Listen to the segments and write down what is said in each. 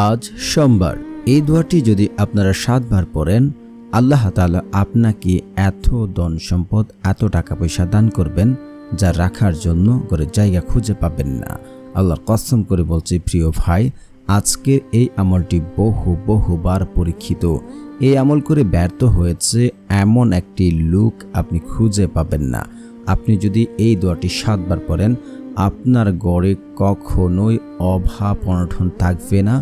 আজ সোমবার। এই দোয়াটি যদি আপনারা 7 বার পড়েন, আল্লাহ তাআলা আপনাকে এত ধন সম্পদ, এত টাকা পয়সা দান করবেন যা রাখার জন্য ঘরের জায়গা খুঁজে পাবেন না। আল্লাহর কসম করে বলছি প্রিয় ভাই, আজকের এই আমলটি বহুবার পরীক্ষিত। এই আমল করে ব্যর্থ হয়েছে এমন একটি লোক আপনি খুঁজে পাবেন না। আপনি যদি এই দোয়াটি 7 বার পড়েন, আপনার ঘরে কখনোই অভাব অনটন থাকবে না,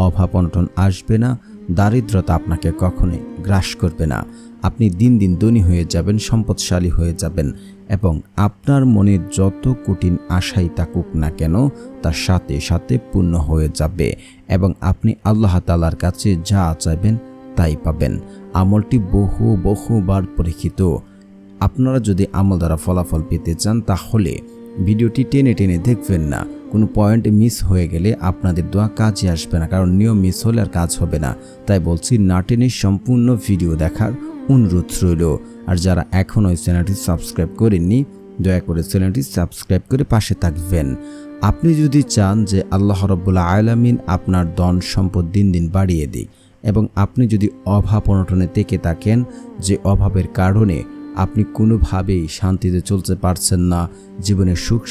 অভাব অনটন আসবে না, দারিদ্রতা আপনাকে কখনোই গ্রাস করবে না। আপনি দিন দিন ধনী হয়ে যাবেন, সম্পদশালী হয়ে যাবেন এবং আপনার মনে যত কঠিন আশাই থাকুক না কেন তার সাথে সাথে পূর্ণ হয়ে যাবে এবং আপনি আল্লাহ তাআলার কাছে যা চাইবেন তাই পাবেন। আমলটি বহুবার পরীক্ষিত। আপনারা যদি আমল দ্বারা ফলাফল পেতে চান তাহলে ভিডিওটি টেনে দেখবেন না। কোনো পয়েন্ট মিস হয়ে গেলে আপনাদের দোয়া কাজে আসবে না, কারণ নিয়ম মিস হলে আর কাজ হবে না। তাই বলছি, না টেনে সম্পূর্ণ ভিডিও দেখার অনুরোধ রইল। আর যারা এখনও এই চ্যানেলটি সাবস্ক্রাইব করেননি, দয়া করে চ্যানেলটি সাবস্ক্রাইব করে পাশে থাকবেন। আপনি যদি চান যে আল্লাহ রাব্বুল আলামিন আপনার ধন সম্পদ দিন দিন বাড়িয়ে দিক এবং আপনি যদি অভাব অনটনে থেকে থাকেন, যে অভাবের কারণে আপনি কোনোভাবেই শান্তিতে চলতে পারছেন না, জীবনে সুখ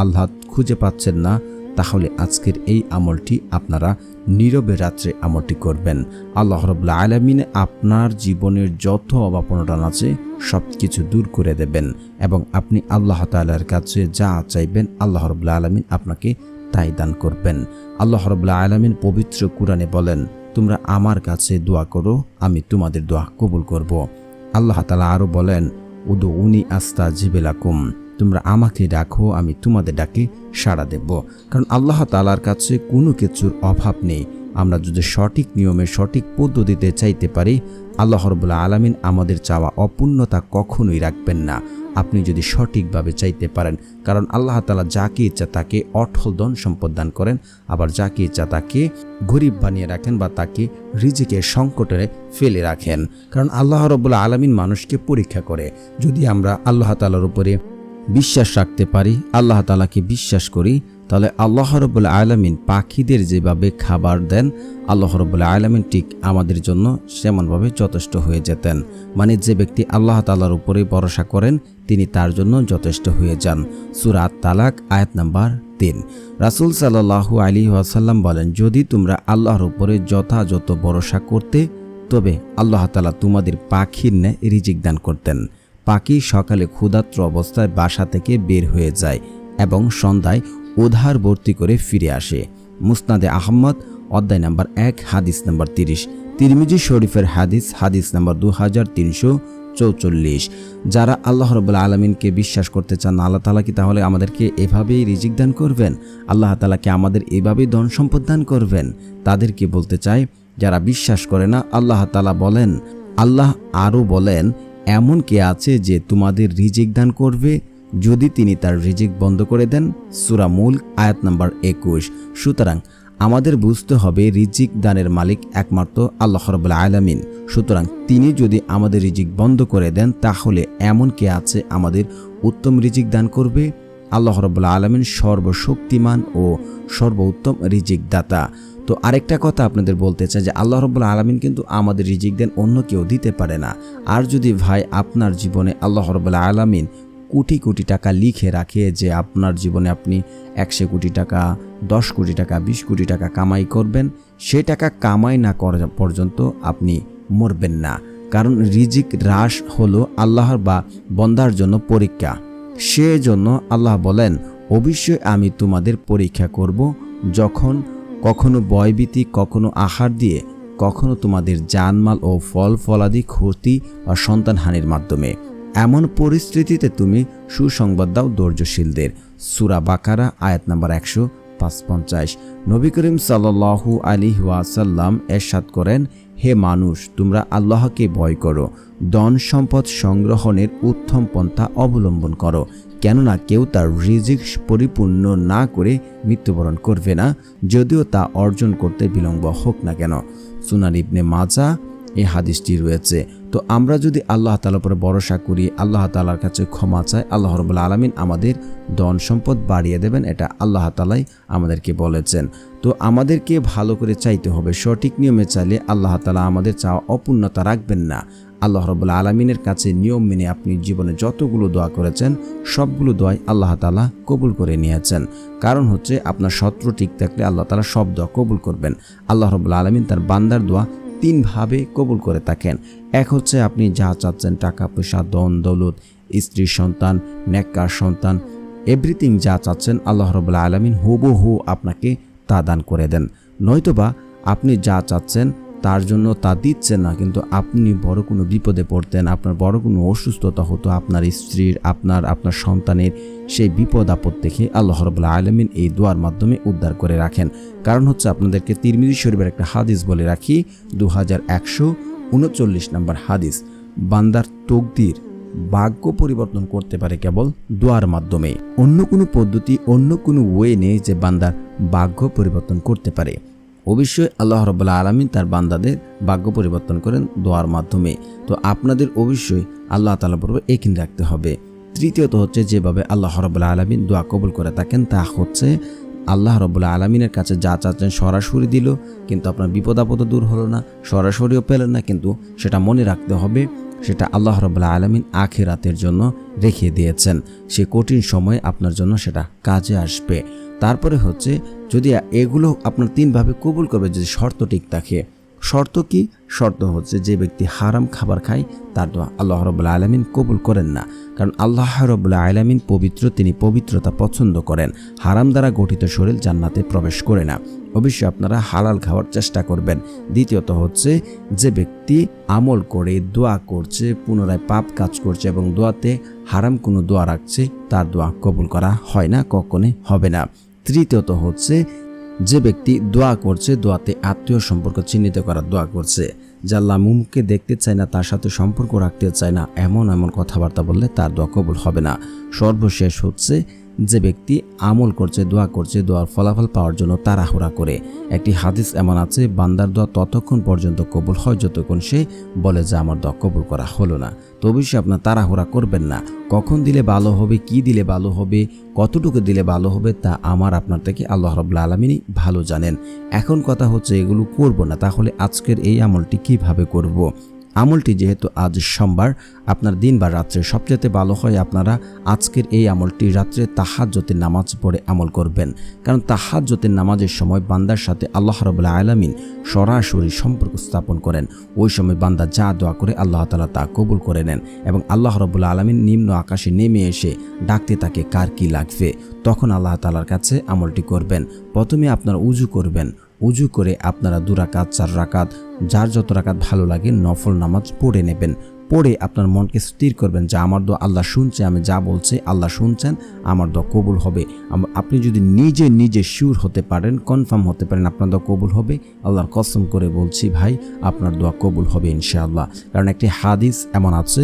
আহ্লাদ খুঁজে পাচ্ছেন না, তাহলে আজকের এই আমলটি আপনারা নীরবে রাত্রে আমলটি করবেন। আল্লাহ রাব্বুল আলামিন আপনার জীবনের যত অভাব অনটন আছে সব কিছু দূর করে দেবেন এবং আপনি আল্লাহ তাআলার কাছে যা চাইবেন আল্লাহ রাব্বুল আলামিন আপনাকে তাই দান করবেন। আল্লাহ রাব্বুল আলামিন পবিত্র কুরআনে বলেন, তোমরা আমার কাছে দোয়া করো, আমি তোমাদের দোয়া কবুল করব। আল্লাহ তাআলা আরও বলেন, উদউনি আস্তাজিব লাকুম, তোমরা আমাকে ডাকো, আমি তোমাদের ডাকে সাড়া দেব। কারণ আল্লাহ তাআলার কাছে কোনো কিছুর অভাব নেই। আমরা যদি সঠিক নিয়মে সঠিক পদ্ধতিতে চাইতে পারি, আল্লাহ রাব্বুল আলামিন আমাদের চাওয়া অপূর্ণতা কখনোই রাখবেন না। আপনি যদি সঠিকভাবে চাইতে পারেন, কারণ আল্লাহ তাআলা যাকে ইচ্ছা তাকে অঢল ধন সম্পদ দান করেন, আবার যাকে ইচ্ছা তাকে গরিব বানিয়ে রাখেন বা তাকে রিজিকের সংকটে ফেলে রাখেন। কারণ আল্লাহ রাব্বুল আলামিন মানুষকে পরীক্ষা করে। যদি আমরা আল্লাহ তাআলার উপরে বিশ্বাস রাখতে পারি, আল্লাহ তাআলাকে বিশ্বাস করি, তাহলে আল্লাহ রাব্বুল আলামিন পাখিদের যেভাবে খাবার দেন, আল্লাহ রাব্বুল আলামিন ঠিক আমাদের জন্য সেমনভাবে যথেষ্ট হয়ে যেতেন। মানে যে ব্যক্তি আল্লাহ তাআলার উপরে ভরসা করেন তিনি তার জন্য যথেষ্ট হয়ে যান। সূরা আত-তালাক আয়াত নাম্বার 3। রাসূল সাল্লাল্লাহু আলাইহি ওয়াসাল্লাম বলেন, যদি তোমরা আল্লাহর উপরে যথাযথ ভরসা করতে, তবে আল্লাহ তাআলা তোমাদের পাখির ন্যায় রিজিক দান করতেন। পাখি সকালে ক্ষুধার্ত অবস্থায় বাসা থেকে বের হয়ে যায় এবং সন্ধ্যায় উধার ভর্তি করে ফিরে আসে। মুসনাদে আহমদ অধ্যায় নাম্বার 1 হাদিস নাম্বার 30, তিরমিজি শরীফের হাদিস নাম্বার 2344। যারা আল্লাহ রাব্বুল আলামিনকে বিশ্বাস করতে চান, আল্লাহ তাআলা কি তাহলে আমাদেরকে এভাবেই রিজিক দান করবেন? আল্লাহ তাআলা কি আমাদের এভাবেই ধন সম্পদ দান করবেন? তাদেরকে বলতে চাই, যারা বিশ্বাস করে না, আল্লাহ তাআলা বলেন, আল্লাহ আরও বলেন, এমন কে আছে যে তোমাদের রিজিক দান করবে যদি তিনি তার রিজিক বন্ধ করে দেন? সূরা মুলক আয়াত নাম্বার 21। সুতরাং আমাদের বুঝতে হবে রিজিক দানের মালিক একমাত্র আল্লাহ রাব্বুল আলামিন। সুতরাং তিনি যদি আমাদের রিজিক বন্ধ করে দেন, তাহলে এমন কে আছে আমাদের উত্তম রিজিক দান করবে? আল্লাহ রাব্বুল আলামিন সর্বশক্তিমান ও সর্বোত্তম রিজিক দাতা। তো আরেকটা কথা আপনাদের বলতে চাই যে আল্লাহ রাব্বুল আলামিন কিন্তু আমাদের রিজিক দেন, অন্য কেউ দিতে পারে না। আর যদি ভাই আপনার জীবনে আল্লাহ রাব্বুল আলামিন কোটি টাকা লিখে রাখে যে আপনার জীবনে আপনি 100 কোটি টাকা, 10 কোটি টাকা, 20 কোটি টাকা কামাই করবেন, সে টাকা কামাই না করা পর্যন্ত আপনি মরবেন না। কারণ রিজিক হ্রাস হলো আল্লাহর বা বন্দার জন্য পরীক্ষা। সেজন্য আল্লাহ বলেন, অবশ্যই আমি তোমাদের পরীক্ষা করব, যখন কখনো ভয়ভীতি, কখনো আহার দিয়ে, কখনো তোমাদের জানমাল ও ফলাদি ক্ষতি বা সন্তানহানির মাধ্যমে। এমন পরিস্থিতিতে তুমি সুসংবাদ দাও ধৈর্যশীলদের। সূরা বাকারা আয়াত নাম্বার 155। নবী করিম সাল্লাল্লাহু আলাইহি ওয়াসাল্লাম ইরশাদ করেন, হে মানুষ, তোমরা আল্লাহকে ভয় করো, ধন সম্পদ সংগ্রহণের উত্তম পন্থা অবলম্বন করো, কেননা কেউ তার রিজিক পরিপূর্ণ না করে মৃত্যুবরণ করবে না, যদিও তা অর্জন করতে বিলম্ব হোক না কেন। সুনান ইবনে মাজাহ এই হাদিসটি রয়েছে। তো আমরা যদি আল্লাহ তাআলার উপরে ভরসা করি, আল্লাহ তাআলার কাছে ক্ষমা চাই, আল্লাহ রাব্বুল আলামিন আমাদের ধন সম্পদ বাড়িয়ে দেবেন, এটা আল্লাহ তাআলাই আমাদেরকে বলেছেন। তো আমাদেরকে ভালো করে চাইতে হবে, সঠিক নিয়মে চাইলে আল্লাহ তাআলা আমাদের চাওয়া অপূর্ণতা রাখবেন না। আল্লাহ রাব্বুল আলামিনের কাছে নিয়ম মেনে আপনি জীবনে যতগুলো দোয়া করেছেন সবগুলো দোয়াই আল্লাহ তাআলা কবুল করে নিয়েছেন। কারণ হচ্ছে আপনার সত্র ঠিক থাকলে আল্লাহ তাআলা সব দোয়া কবুল করবেন। আল্লাহ রাব্বুল আলামিন তার বান্দার দোয়া তিনভাবে কবুল করে থাকেন। এক হচ্ছে আপনি যা চাচ্ছেন, টাকা পয়সা, ধন দৌলত, স্ত্রী সন্তান, নেককার সন্তান, এভরিথিং যা চাচ্ছেন আল্লাহ রাব্বুল আলামিন হুবহু আপনাকে তা দান করে দেন। নয়তোবা আপনি যা চাচ্ছেন তার জন্য তা দিচ্ছেন না, কিন্তু আপনি বড় কোনো বিপদে পড়তেন, আপনার বড় কোনো অসুস্থতা হতো, আপনার স্ত্রীর, আপনার সন্তানের, সেই বিপদ আপদ দেখে আল্লাহ রাব্বুল আলামিন এই দোয়ার মাধ্যমে উদ্ধার করে রাখেন। কারণ হচ্ছে আপনাদেরকে তিরমিজি শরীফের একটা হাদিস বলে রাখি, 2139 নম্বর হাদিস, বান্দার তকদির, ভাগ্য পরিবর্তন করতে পারে কেবল দোয়ার মাধ্যমে। অন্য কোনো পদ্ধতি, অন্য কোনো ওয়ে নেই যে বান্দার ভাগ্য পরিবর্তন করতে পারে। অবশ্যই আল্লাহ রাব্বুল আলামিন তার বান্দাদের ভাগ্য পরিবর্তন করেন দোয়ার মাধ্যমে। তো আপনাদের অবশ্যই আল্লাহ তাআলার উপর ইয়াকিন রাখতে হবে। তৃতীয়ত হচ্ছে যেভাবে আল্লাহ রাব্বুল আলামিন দোয়া কবুল করে থাকেন তা হচ্ছে আল্লাহ রাব্বুল আলামিনের কাছে যা চাচ্ছেন সরাসরি দিল, কিন্তু আপনার বিপদ আপদ দূর হলো না, সরাসরিও পেলেন না, কিন্তু সেটা মনে রাখতে হবে সেটা আল্লাহ রাব্বুল আলামিন আখিরাতের জন্য রেখে দিয়েছেন। সে কঠিন সময়ে আপনার জন্য সেটা কাজে আসবে। তারপরে হচ্ছে যদি এগুলো আপনার তিনভাবে কবুল করবে, যদি শর্ত ঠিক থাকে। শর্ত কি? শর্ত হচ্ছে যে ব্যক্তি হারাম খাবার খায় তার দোয়া আল্লাহ রাব্বুল আলামিন কবুল করেন না। কারণ আল্লাহ রাব্বুল আলামিন পবিত্র, তিনি পবিত্রতা পছন্দ করেন। হারাম দ্বারা গঠিত শরীর জান্নাতে প্রবেশ করে না। অবশ্যই আপনারা হালাল খাওয়ার চেষ্টা করবেন। দ্বিতীয়ত হচ্ছে যে ব্যক্তি আমল করে, দোয়া করছে, পুনরায় পাপ কাজ করছে এবং দোয়াতে হারাম কোনো দোয়া রাখছে, তার দোয়া কবুল করা হয় না, কখনোই হবে না। তৃতীয়ত হচ্ছে যে ব্যক্তি দোয়া করছে, দোয়াতে আত্মীয় সম্পর্ক চিহ্নিত করার দোয়া করছে, যে আল্লাহ মুখকে দেখতে চায় না, তার সাথে সম্পর্ক রাখতে চায় না, এমন কথাবার্তা বললে তার দোয়া কবুল হবে না। সর্বশেষ হচ্ছে যে ব্যক্তি আমল করছে, দোয়া করছে, দোয়ার ফলাফল পাওয়ার জন্য তাড়াহুড়া করে। একটি হাদিস এমন আছে, বান্দার দোয়া ততক্ষণ পর্যন্ত কবুল হয় যতক্ষণ সে বলে যে আমার দোয়া কবুল করা হলো না। তো অবশ্যই আপনার তাড়াহুড়া করবেন না। কখন দিলে ভালো হবে, কি দিলে ভালো হবে, কতটুকু দিলে ভালো হবে, তা আমার আপনার থেকে আল্লাহ রাব্বুল আলামিনই ভালো জানেন। এখন কথা হচ্ছে এগুলো করব না, তাহলে আজকের এই আমলটি কিভাবে করব? আমলটি যেহেতু আজ সোমবার, আপনার দিন বা রাত্রে সবচেয়ে ভালো হয় আপনারা আজকের এই আমলটি রাত্রে তাহাজ্জুদের নামাজ পড়ে আমল করবেন। কারণ তাহাজ্জুদের নামাজের সময় বান্দার সাথে আল্লাহ রাব্বুল আলামিন সরাসরি সম্পর্ক স্থাপন করেন। ওই সময় বান্দা যা দোয়া করে আল্লাহ তাআলা তা কবুল করে নেন এবং আল্লাহ রাব্বুল আলামিন নিম্ন আকাশে নেমে এসে ডাকতে থাকে কার কি লাগবে, তখন আল্লাহ তাআলার কাছে আমলটি করবেন। প্রথমে আপনারা উজু করবেন। উজু করে আপনারা 2 রাকাত, 4 রাকাত, যার যত রাকাত ভালো লাগে নফল নামাজ পড়ে নেবেন। পড়ে আপনার মনকে স্থির করবেন যে আমার দোয়া আল্লাহ শুনছে, আমি যা বলছি আল্লাহ শুনছেন, আমার দোয়া কবুল হবে। আপনি যদি নিজে শিওর হতে পারেন, কনফার্ম হতে পারেন আপনার দোয়া কবুল হবে, আল্লাহর কসম করে বলছি ভাই আপনার দোয়া কবুল হবে ইনশাআল্লাহ। কারণ একটি হাদিস এমন আছে,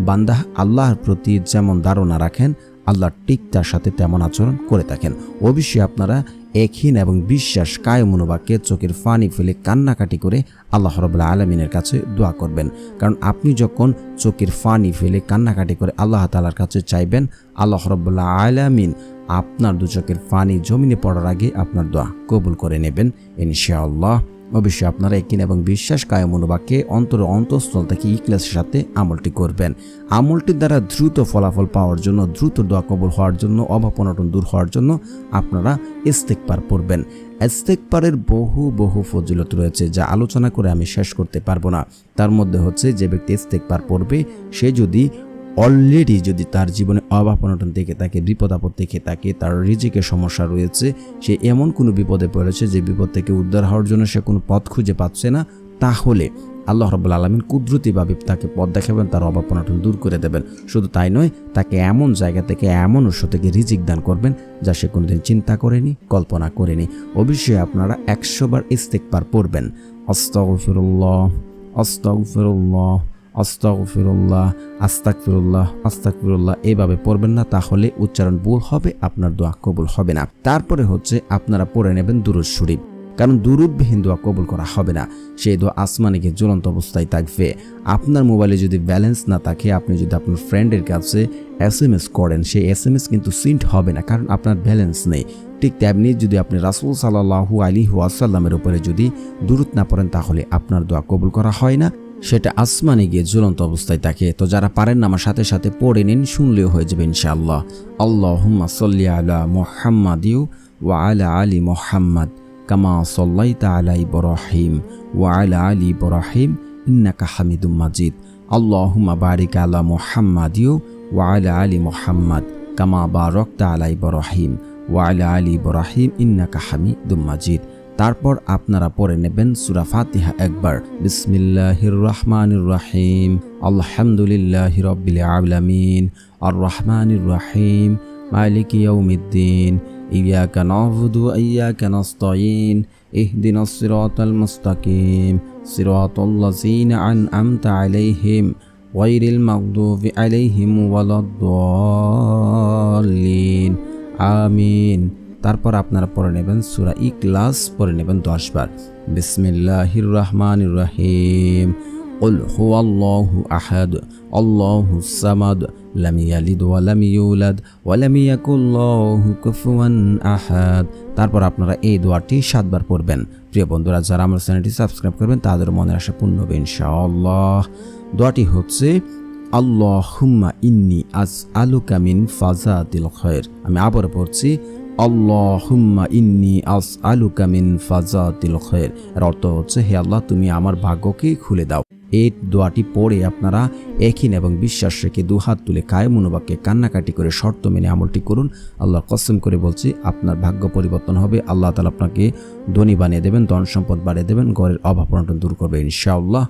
বান্দা আল্লাহর প্রতি যেমন ধারণা রাখেন আল্লাহ ঠিক তার সাথে তেমন আচরণ করে থাকেন। অবশ্যই আপনারা একহীন এবং বিশ্বাস কায়েম মনোবাক্যে চোখের পানি ফেলে কান্নাকাটি করে আল্লাহ রাব্বুল আলামিনের কাছে দোয়া করবেন। কারণ আপনি যখন চোখের পানি ফেলে কান্নাকাটি করে আল্লাহ তাআলার কাছে চাইবেন, আল্লাহ রাব্বুল আলামিন আপনার 2 চোখের পানি জমিনে পড়ার আগে আপনার দোয়া কবুল করে নেবেন ইনশাআল্লাহ। অবশ্যই আপনারা একই এবং বিশ্বাস কায়েম মনোবাক্যে অন্তঃস্থল থেকে ইখলাসের সাথে আমলটি করবেন। আমলটির দ্বারা দ্রুত ফলাফল পাওয়ার জন্য, দ্রুত দোয়া কবুল হওয়ার জন্য, অভাব অনটন দূর হওয়ার জন্য আপনারা ইস্তেগফার পড়বেন। ইস্তেগফারের বহু ফজিলত রয়েছে যা আলোচনা করে আমি শেষ করতে পারবো না। তার মধ্যে হচ্ছে যে ব্যক্তি ইস্তেগফার পড়বে সে যদি অলরেডি তার জীবনে অভাব অনটন থেকে থাকে, বিপদ আপদ থেকে থাকে, তার রিজিকের সমস্যা রয়েছে, সে এমন কোনো বিপদে পড়েছে যে বিপদ থেকে উদ্ধার হওয়ার জন্য সে কোনো পথ খুঁজে পাচ্ছে না, তাহলে আল্লাহ রাব্বুল আলামিন কুদরতিভাবে তাকে পথ দেখাবেন, তার অভাব অনটন দূর করে দেবেন। শুধু তাই নয়, তাকে এমন জায়গা থেকে, এমন উৎস থেকে রিজিক দান করবেন যা সে কোনোদিন চিন্তা করেনি, কল্পনা করেনি। অবশ্যই আপনারা 100 বার ইস্তেগফার পড়বেন। আস্তাগফিরুল্লাহ, আস্তাগফিরুল্লাহ, আস্তাগফিরুল্লাহ, আস্তাগফিরুল্লাহ, আস্তাগফিরুল্লাহ এইভাবে পড়বেন না, তাহলে উচ্চারণ ভুল হবে, আপনার দোয়া কবুল হবে না। তারপরে হচ্ছে আপনারা পড়ে নেবেন দুরূদ শরীফ। কারণ দুরূদবিহীন দোয়া কবুল করা হবে না। সেই দোয়া আসমানে গিয়ে জ্বলন্ত অবস্থায় থাকবে। আপনার মোবাইলে যদি ব্যালেন্স না থাকে, আপনি যদি আপনার ফ্রেন্ডের কাছে SMS করেন, সেই SMS কিন্তু সিন্ট হবে না, কারণ আপনার ব্যালেন্স নেই। ঠিক তেমনি যদি আপনি রাসূল সাল্লাল্লাহু আলাইহি ওয়াসাল্লামের উপরে যদি দুরূদ না পড়েন, তাহলে আপনার দোয়া কবুল করা হয় না, সেটা আসমানে গিয়ে ঝুলন্ত অবস্থায় থাকে। তো যারা পারেন না আমার সাথে সাথে পড়ে নিন, শুনলেও হয়ে যাবে ইনশাআল্লাহ। আল্লাহুম্মা সাল্লি আলা মুহাম্মাদিউ ওয়া আলা আলি মুহাম্মাদ কামা সাল্লাইতা আলা ইব্রাহিম ওয়া আলা আলি ইব্রাহিম ইন্নাকা হামিদুম মাজিদ। আল্লাহুম্মা বারিক আলা মুহাম্মাদিউ ওয়া আলা আলি মুহাম্মাদ কামা বারাকতা আলা ইব্রাহিম ওয়া আলা আলি ইব্রাহিম ইন্নাকা হামিদুম মাজিদ। তারপর আপনারা পড়ে নেবেন সূরা ফাতিহা একবার। বিসমিল্লাহির রহমানির রহিম, আলহামদুলিল্লাহি রাব্বিল আলামিন, আর রহমানির রহিম, মালিকি ইয়াউমিদ্দিন, ইয়াকা না'বুদু ওয়া ইয়াকা নাস্তাঈন, ইহদিনাস সিরাতাল মুস্তাকিম, সিরাতাল লাযীনা আন'আমতা আলাইহিম গায়রিল মাগদুবি আলাইহিম ওয়ালাদ-দাল্লিন, আমিন। তারপর আপনারা পড়ে নেবেন সূরা ইখলাস, পড়ে নেবেন 10 বার। বিসমিল্লাহির রহমানির রহিম, কুল হুয়াল্লাহু আহাদ, আল্লাহুস সামাদ, লাম ইয়ালিদ ওয়া লাম ইউলাদ ওয়া লাম ইয়াকুল লাহু কুফুয়ান আহাদ। তারপর আপনারা এই দোয়াটি 7 বার পড়বেন। প্রিয় বন্ধুরা, যারা আমার চ্যানেলটি সাবস্ক্রাইব করবেন তাদের মনের আশা পূর্ণ হবে ইনশাআল্লাহ। দোয়াটি হচ্ছে আল্লাহুম্মা ইন্নী আসআলুকা মিন ফাযাতিল খায়র। আমি আবার পড়ছি, আল্লাহুম্মা ইন্নী আসআলুকা মিন ফাযাতিল খায়র। এর অর্থ হচ্ছে, হে আল্লাহ, তুমি আমার ভাগ্যকে খুলে দাও। এই দোয়াটি পড়ে আপনারা একই এবং বিশ্বাস রেখে দুহাত তুলে কায়ে মনোবাক্যে কান্নাকাটি করে শর্ত মেনে আমলটি করুন। আল্লাহর কসম করে বলছি, আপনার ভাগ্য পরিবর্তন হবে। আল্লাহ তাআলা আপনাকে ধনী বানিয়ে দেবেন, ধন সম্পদ বাড়িয়ে দেবেন, ঘরের অভাব অনটন দূর করবে ইনশাআল্লাহ।